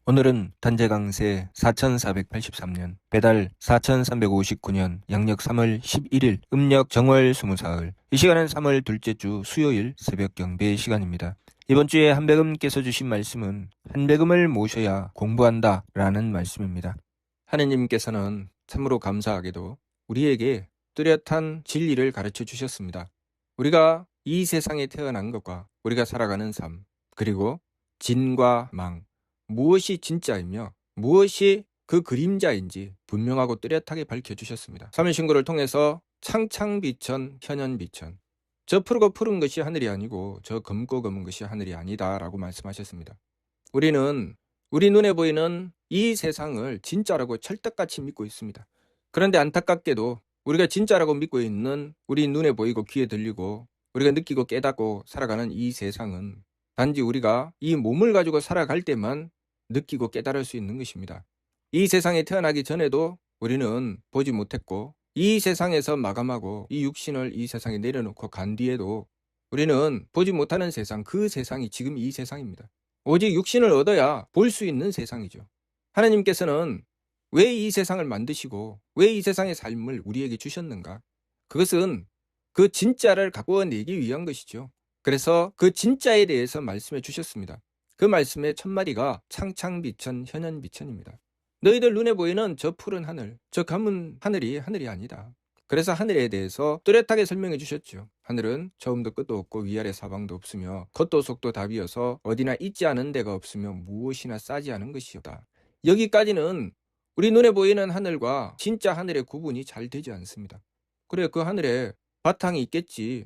오늘은 단재강세 4483년, 배달 4359년, 양력 3월 11일, 음력 정월 20사흘. 이 시간은 3월 둘째 주 수요일 새벽 경배 시간입니다. 이번 주에 한백음께서 주신 말씀은 한백음을 모셔야 공부한다 라는 말씀입니다. 하느님께서는 참으로 감사하게도 우리에게 뚜렷한 진리를 가르쳐 주셨습니다. 우리가 이 세상에 태어난 것과 우리가 살아가는 삶, 그리고 진과 망, 무엇이 진짜이며 무엇이 그 그림자인지 분명하고 뚜렷하게 밝혀주셨습니다. 삼일신고를 통해서 창창비천, 현현비천, 저 푸르고 푸른 것이 하늘이 아니고 저 검고 검은 것이 하늘이 아니다 라고 말씀하셨습니다. 우리는 우리 눈에 보이는 이 세상을 진짜라고 철떡같이 믿고 있습니다. 그런데 안타깝게도 우리가 진짜라고 믿고 있는 우리 눈에 보이고 귀에 들리고 우리가 느끼고 깨닫고 살아가는 이 세상은 단지 우리가 이 몸을 가지고 살아갈 때만 느끼고 깨달을 수 있는 것입니다. 이 세상에 태어나기 전에도 우리는 보지 못했고 이 세상에서 마감하고 이 육신을 이 세상에 내려놓고 간 뒤에도 우리는 보지 못하는 세상, 그 세상이 지금 이 세상입니다. 오직 육신을 얻어야 볼 수 있는 세상이죠. 하나님께서는 왜 이 세상을 만드시고 왜 이 세상의 삶을 우리에게 주셨는가? 그것은 그 진짜를 갖고내기 위한 것이죠. 그래서 그 진짜에 대해서 말씀해 주셨습니다. 그 말씀의 첫마디가 창창비천 현현비천입니다. 너희들 눈에 보이는 저 푸른 하늘, 저 검은 하늘이 아니다. 그래서 하늘에 대해서 뚜렷하게 설명해 주셨죠. 하늘은 처음도 끝도 없고 위아래 사방도 없으며 겉도 속도 답이어서 어디나 있지 않은 데가 없으며 무엇이나 싸지 않은 것이다. 여기까지는 우리 눈에 보이는 하늘과 진짜 하늘의 구분이 잘 되지 않습니다. 그래, 그 하늘에 바탕이 있겠지.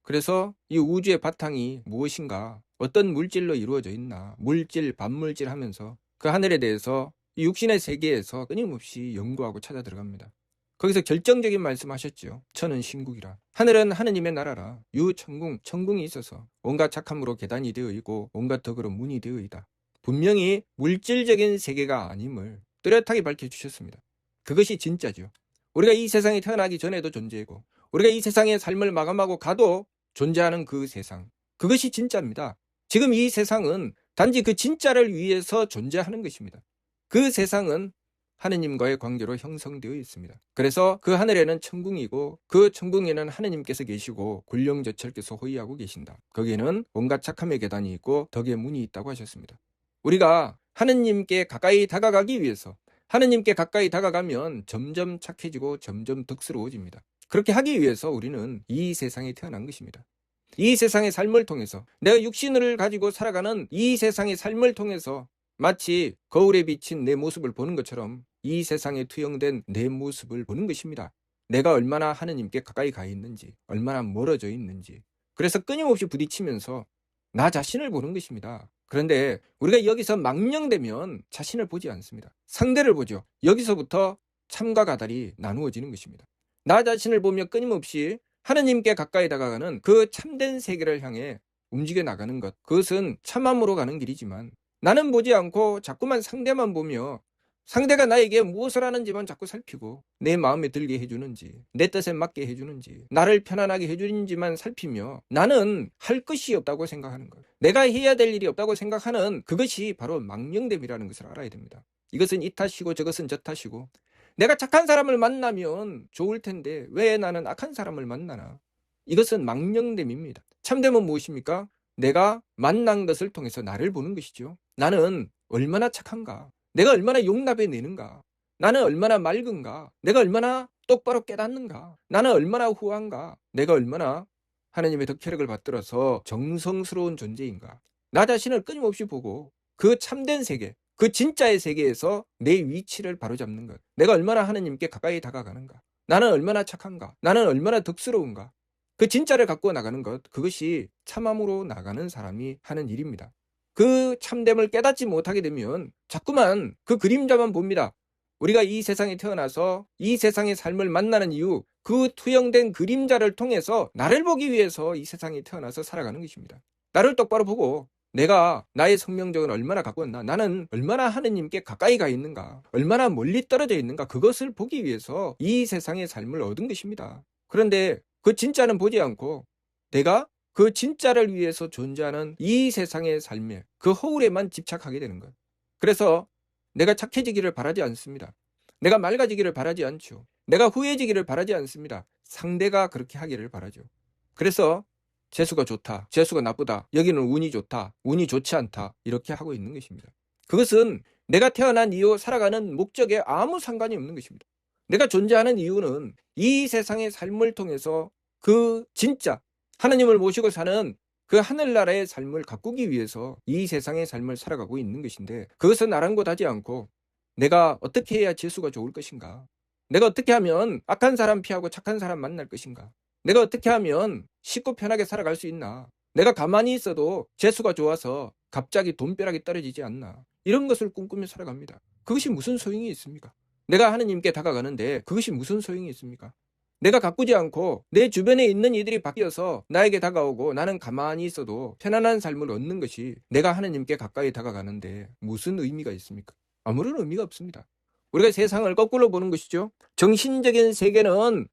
그래서 이 우주의 바탕이 무엇인가, 어떤 물질로 이루어져 있나, 물질, 반물질 하면서 그 하늘에 대해서 이 육신의 세계에서 끊임없이 연구하고 찾아 들어갑니다. 거기서 결정적인 말씀하셨죠. 천은 신국이라. 하늘은 하느님의 나라라. 유천궁, 천궁이 있어서 온갖 착함으로 계단이 되어 있고 온갖 덕으로 문이 되어 있다. 분명히 물질적인 세계가 아님을 뚜렷하게 밝혀주셨습니다. 그것이 진짜죠. 우리가 이 세상에 태어나기 전에도 존재하고 우리가 이 세상의 삶을 마감하고 가도 존재하는 그 세상, 그것이 진짜입니다. 지금 이 세상은 단지 그 진짜를 위해서 존재하는 것입니다. 그 세상은 하느님과의 관계로 형성되어 있습니다. 그래서 그 하늘에는 천궁이고 그 천궁에는 하느님께서 계시고 굴령저철께서 호위하고 계신다. 거기에는 온갖 착함의 계단이 있고 덕의 문이 있다고 하셨습니다. 우리가 하느님께 가까이 다가가기 위해서, 하느님께 가까이 다가가면 점점 착해지고 점점 덕스러워집니다. 그렇게 하기 위해서 우리는 이 세상에 태어난 것입니다. 이 세상의 삶을 통해서, 내가 육신을 가지고 살아가는 이 세상의 삶을 통해서 마치 거울에 비친 내 모습을 보는 것처럼 이 세상에 투영된 내 모습을 보는 것입니다. 내가 얼마나 하느님께 가까이 가 있는지, 얼마나 멀어져 있는지. 그래서 끊임없이 부딪히면서 나 자신을 보는 것입니다. 그런데 우리가 여기서 망령되면 자신을 보지 않습니다. 상대를 보죠. 여기서부터 참과 가달이 나누어지는 것입니다. 나 자신을 보며 끊임없이 하느님께 가까이 다가가는 그 참된 세계를 향해 움직여 나가는 것, 그것은 참함으로 가는 길이지만 나는 보지 않고 자꾸만 상대만 보며 상대가 나에게 무엇을 하는지만 자꾸 살피고 내 마음에 들게 해주는지, 내 뜻에 맞게 해주는지, 나를 편안하게 해주는지만 살피며 나는 할 것이 없다고 생각하는 것, 내가 해야 될 일이 없다고 생각하는 그것이 바로 망령됨이라는 것을 알아야 됩니다. 이것은 이 탓이고 저것은 저 탓이고, 내가 착한 사람을 만나면 좋을 텐데 왜 나는 악한 사람을 만나나? 이것은 망령됨입니다. 참됨은 무엇입니까? 내가 만난 것을 통해서 나를 보는 것이죠. 나는 얼마나 착한가? 내가 얼마나 용납해내는가? 나는 얼마나 맑은가? 내가 얼마나 똑바로 깨닫는가? 나는 얼마나 후한가? 내가 얼마나 하나님의 덕혈액을 받들어서 정성스러운 존재인가? 나 자신을 끊임없이 보고 그 참된 세계, 그 진짜의 세계에서 내 위치를 바로잡는 것. 내가 얼마나 하느님께 가까이 다가가는가? 나는 얼마나 착한가? 나는 얼마나 덕스러운가? 그 진짜를 갖고 나가는 것, 그것이 참함으로 나가는 사람이 하는 일입니다. 그 참됨을 깨닫지 못하게 되면 자꾸만 그 그림자만 봅니다. 우리가 이 세상에 태어나서 이 세상의 삶을 만나는 이유, 그 투영된 그림자를 통해서 나를 보기 위해서 이 세상에 태어나서 살아가는 것입니다. 나를 똑바로 보고 내가 나의 성명적은 얼마나 갖고 있나, 나는 얼마나 하느님께 가까이 가 있는가, 얼마나 멀리 떨어져 있는가, 그것을 보기 위해서 이 세상의 삶을 얻은 것입니다. 그런데 그 진짜는 보지 않고 내가 그 진짜를 위해서 존재하는 이 세상의 삶에, 그 허울에만 집착하게 되는 것. 그래서 내가 착해지기를 바라지 않습니다. 내가 맑아지기를 바라지 않죠. 내가 후해지기를 바라지 않습니다. 상대가 그렇게 하기를 바라죠. 그래서 재수가 좋다, 재수가 나쁘다, 여기는 운이 좋다, 운이 좋지 않다, 이렇게 하고 있는 것입니다. 그것은 내가 태어난 이유, 살아가는 목적에 아무 상관이 없는 것입니다. 내가 존재하는 이유는 이 세상의 삶을 통해서 그 진짜 하나님을 모시고 사는 그 하늘나라의 삶을 가꾸기 위해서 이 세상의 삶을 살아가고 있는 것인데, 그것은 아랑곳하지 않고 내가 어떻게 해야 재수가 좋을 것인가, 내가 어떻게 하면 악한 사람 피하고 착한 사람 만날 것인가, 내가 어떻게 하면 쉽고 편하게 살아갈 수 있나, 내가 가만히 있어도 재수가 좋아서 갑자기 돈벼락이 떨어지지 않나, 이런 것을 꿈꾸며 살아갑니다. 그것이 무슨 소용이 있습니까? 내가 하느님께 다가가는데 그것이 무슨 소용이 있습니까? 내가 가꾸지 않고 내 주변에 있는 이들이 바뀌어서 나에게 다가오고 나는 가만히 있어도 편안한 삶을 얻는 것이 내가 하느님께 가까이 다가가는데 무슨 의미가 있습니까? 아무런 의미가 없습니다. 우리가 세상을 거꾸로 보는 것이죠. 정신적인 세계는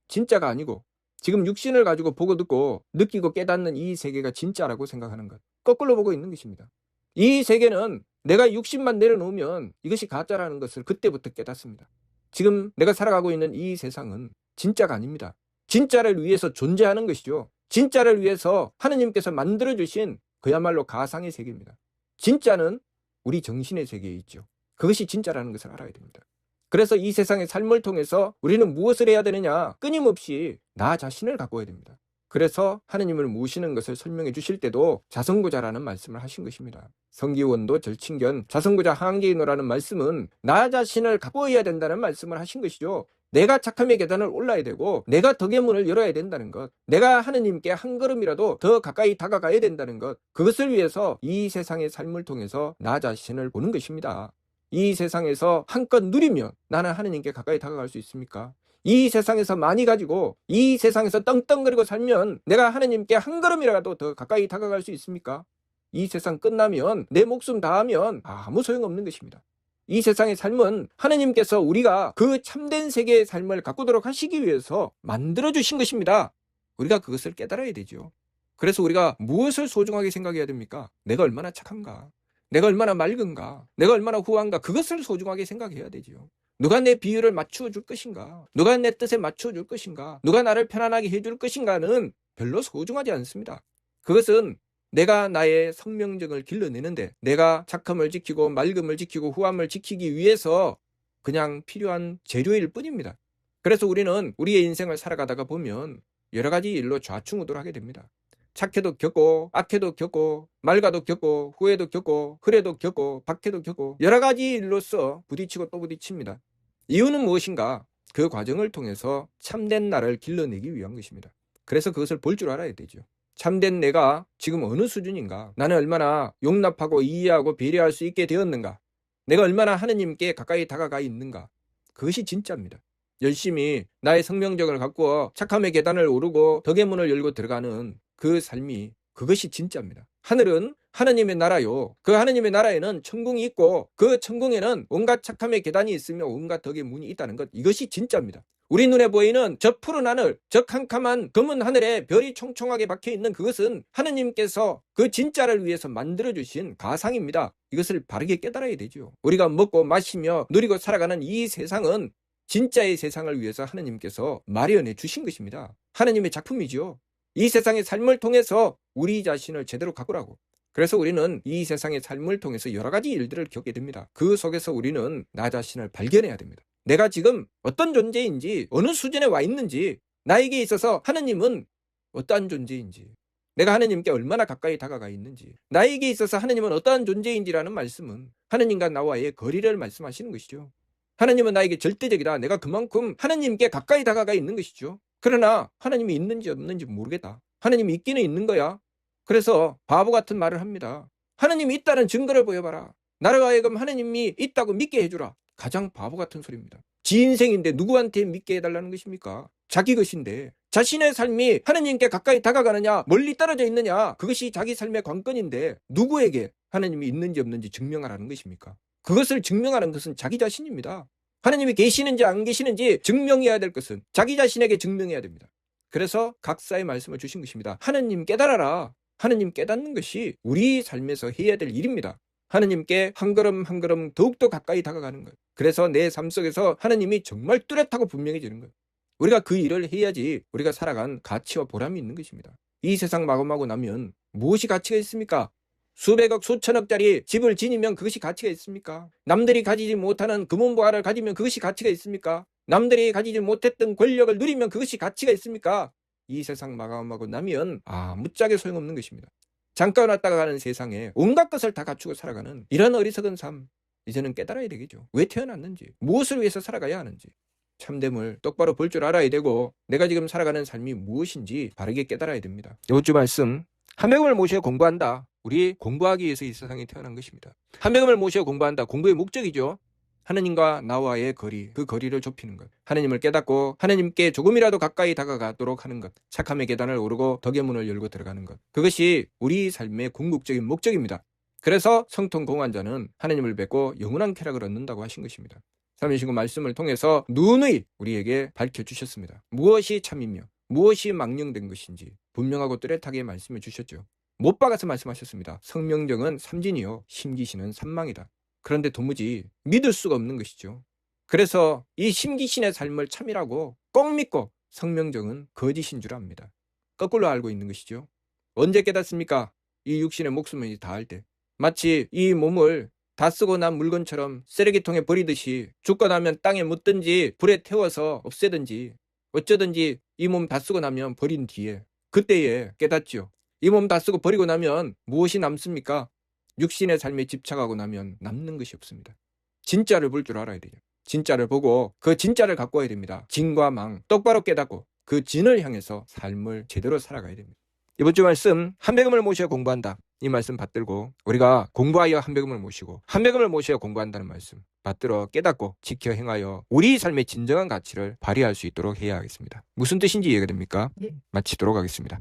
진짜가 아니고 지금 육신을 가지고 보고 듣고 느끼고 깨닫는 이 세계가 진짜라고 생각하는 것, 거꾸로 보고 있는 것입니다. 이 세계는 내가 육신만 내려놓으면 이것이 가짜라는 것을 그때부터 깨닫습니다. 지금 내가 살아가고 있는 이 세상은 진짜가 아닙니다. 진짜를 위해서 존재하는 것이죠. 진짜를 위해서 하느님께서 만들어주신 그야말로 가상의 세계입니다. 진짜는 우리 정신의 세계에 있죠. 그것이 진짜라는 것을 알아야 됩니다. 그래서 이 세상의 삶을 통해서 우리는 무엇을 해야 되느냐? 끊임없이 나 자신을 가꿔야 됩니다. 그래서 하느님을 모시는 것을 설명해 주실 때도 자성구자라는 말씀을 하신 것입니다. 성기원도 절친견 자성구자 하한계인노라는 말씀은 나 자신을 가꿔야 된다는 말씀을 하신 것이죠. 내가 착함의 계단을 올라야 되고 내가 덕의 문을 열어야 된다는 것, 내가 하느님께 한 걸음이라도 더 가까이 다가가야 된다는 것, 그것을 위해서 이 세상의 삶을 통해서 나 자신을 보는 것입니다. 이 세상에서 한껏 누리면 나는 하느님께 가까이 다가갈 수 있습니까? 이 세상에서 많이 가지고 이 세상에서 떵떵거리고 살면 내가 하느님께 한 걸음이라도 더 가까이 다가갈 수 있습니까? 이 세상 끝나면 내 목숨 다하면 아무 소용없는 것입니다. 이 세상의 삶은 하느님께서 우리가 그 참된 세계의 삶을 가꾸도록 하시기 위해서 만들어주신 것입니다. 우리가 그것을 깨달아야 되죠. 그래서 우리가 무엇을 소중하게 생각해야 됩니까? 내가 얼마나 착한가? 내가 얼마나 맑은가? 내가 얼마나 후한가? 그것을 소중하게 생각해야 되죠. 누가 내 비율을 맞추어 줄 것인가? 누가 내 뜻에 맞추어 줄 것인가? 누가 나를 편안하게 해줄 것인가는 별로 소중하지 않습니다. 그것은 내가 나의 성명적을 길러내는데 내가 착함을 지키고 맑음을 지키고 후함을 지키기 위해서 그냥 필요한 재료일 뿐입니다. 그래서 우리는 우리의 인생을 살아가다가 보면 여러 가지 일로 좌충우돌하게 됩니다. 착해도 겪고 악해도 겪고 맑아도 겪고 후회도 겪고 흐려도 겪고 박해도 겪고 여러 가지 일로서 부딪히고 또 부딪힙니다. 이유는 무엇인가? 그 과정을 통해서 참된 나를 길러내기 위한 것입니다. 그래서 그것을 볼 줄 알아야 되죠. 참된 내가 지금 어느 수준인가? 나는 얼마나 용납하고 이해하고 배려할 수 있게 되었는가? 내가 얼마나 하느님께 가까이 다가가 있는가? 그것이 진짜입니다. 열심히 나의 성명적을 가꾸어 착함의 계단을 오르고 덕의 문을 열고 들어가는 그 삶이 그것이 진짜입니다. 하늘은 하느님의 나라요. 그 하느님의 나라에는 천궁이 있고 그 천궁에는 온갖 착함의 계단이 있으며 온갖 덕의 문이 있다는 것, 이것이 진짜입니다. 우리 눈에 보이는 저 푸른 하늘, 저 캄캄한 검은 하늘에 별이 총총하게 박혀있는 그것은 하느님께서 그 진짜를 위해서 만들어주신 가상입니다. 이것을 바르게 깨달아야 되죠. 우리가 먹고 마시며 누리고 살아가는 이 세상은 진짜의 세상을 위해서 하느님께서 마련해 주신 것입니다. 하느님의 작품이죠. 이 세상의 삶을 통해서 우리 자신을 제대로 가꾸라고. 그래서 우리는 이 세상의 삶을 통해서 여러 가지 일들을 겪게 됩니다. 그 속에서 우리는 나 자신을 발견해야 됩니다. 내가 지금 어떤 존재인지, 어느 수준에 와 있는지, 나에게 있어서 하느님은 어떠한 존재인지, 내가 하느님께 얼마나 가까이 다가가 있는지, 나에게 있어서 하느님은 어떠한 존재인지라는 말씀은 하느님과 나와의 거리를 말씀하시는 것이죠. 하느님은 나에게 절대적이다. 내가 그만큼 하느님께 가까이 다가가 있는 것이죠. 그러나 하느님이 있는지 없는지 모르겠다. 하느님이 있기는 있는 거야. 그래서 바보 같은 말을 합니다. 하느님이 있다는 증거를 보여봐라. 나로 하여금 하느님이 있다고 믿게 해주라. 가장 바보 같은 소리입니다. 지 인생인데 누구한테 믿게 해달라는 것입니까? 자기 것인데. 자신의 삶이 하느님께 가까이 다가가느냐 멀리 떨어져 있느냐, 그것이 자기 삶의 관건인데 누구에게 하느님이 있는지 없는지 증명하라는 것입니까? 그것을 증명하는 것은 자기 자신입니다. 하느님이 계시는지 안 계시는지 증명해야 될 것은 자기 자신에게 증명해야 됩니다. 그래서 각사의 말씀을 주신 것입니다. 하느님 깨달아라. 하느님 깨닫는 것이 우리 삶에서 해야 될 일입니다. 하느님께 한 걸음 한 걸음 더욱더 가까이 다가가는 거예요. 그래서 내 삶 속에서 하느님이 정말 뚜렷하고 분명해지는 거예요. 우리가 그 일을 해야지 우리가 살아간 가치와 보람이 있는 것입니다. 이 세상 마감하고 나면 무엇이 가치가 있습니까? 수백억 수천억짜리 집을 지니면 그것이 가치가 있습니까? 남들이 가지지 못하는 금은보화를 가지면 그것이 가치가 있습니까? 남들이 가지지 못했던 권력을 누리면 그것이 가치가 있습니까? 이 세상 마감하고 나면 무짝에 소용없는 것입니다. 잠깐 왔다가 가는 세상에 온갖 것을 다 갖추고 살아가는 이런 어리석은 삶, 이제는 깨달아야 되겠죠. 왜 태어났는지, 무엇을 위해서 살아가야 하는지, 참됨을 똑바로 볼 줄 알아야 되고, 내가 지금 살아가는 삶이 무엇인지 바르게 깨달아야 됩니다. 이번 주 말씀, 하나님을 모셔 공부한다. 우리 공부하기 위해서 이 세상에 태어난 것입니다. 하나님을 모셔 공부한다. 공부의 목적이죠. 하나님과 나와의 거리, 그 거리를 좁히는 것. 하나님을 깨닫고 하나님께 조금이라도 가까이 다가가도록 하는 것. 착함의 계단을 오르고 덕의 문을 열고 들어가는 것. 그것이 우리 삶의 궁극적인 목적입니다. 그래서 성통공환자는 하나님을 뵙고 영원한 쾌락을 얻는다고 하신 것입니다. 3일신구 말씀을 통해서 누누이 우리에게 밝혀주셨습니다. 무엇이 참이며 무엇이 망령된 것인지 분명하고 뚜렷하게 말씀해 주셨죠. 못 박아서 말씀하셨습니다. 성명정은 삼진이요 심기신은 삼망이다. 그런데 도무지 믿을 수가 없는 것이죠. 그래서 이 심기신의 삶을 참이라고 꼭 믿고 성명정은 거짓인 줄 압니다. 거꾸로 알고 있는 것이죠. 언제 깨닫습니까? 이 육신의 목숨을 다할 때. 마치 이 몸을 다 쓰고 난 물건처럼 쓰레기통에 버리듯이 죽고 나면 땅에 묻든지 불에 태워서 없애든지 어쩌든지 이 몸 다 쓰고 나면 버린 뒤에 그때에 깨닫죠. 이 몸 다 쓰고 버리고 나면 무엇이 남습니까? 육신의 삶에 집착하고 나면 남는 것이 없습니다. 진짜를 볼 줄 알아야 돼요. 진짜를 보고 그 진짜를 갖고 와야 됩니다. 진과 망 똑바로 깨닫고 그 진을 향해서 삶을 제대로 살아가야 됩니다. 이번 주 말씀, 한백음을 모셔 공부한다. 이 말씀 받들고 우리가 공부하여 한백음을 모시고 한백음을 모셔 공부한다는 말씀 받들어 깨닫고 지켜 행하여 우리 삶의 진정한 가치를 발휘할 수 있도록 해야 하겠습니다. 무슨 뜻인지 이해가 됩니까? 마치도록 하겠습니다.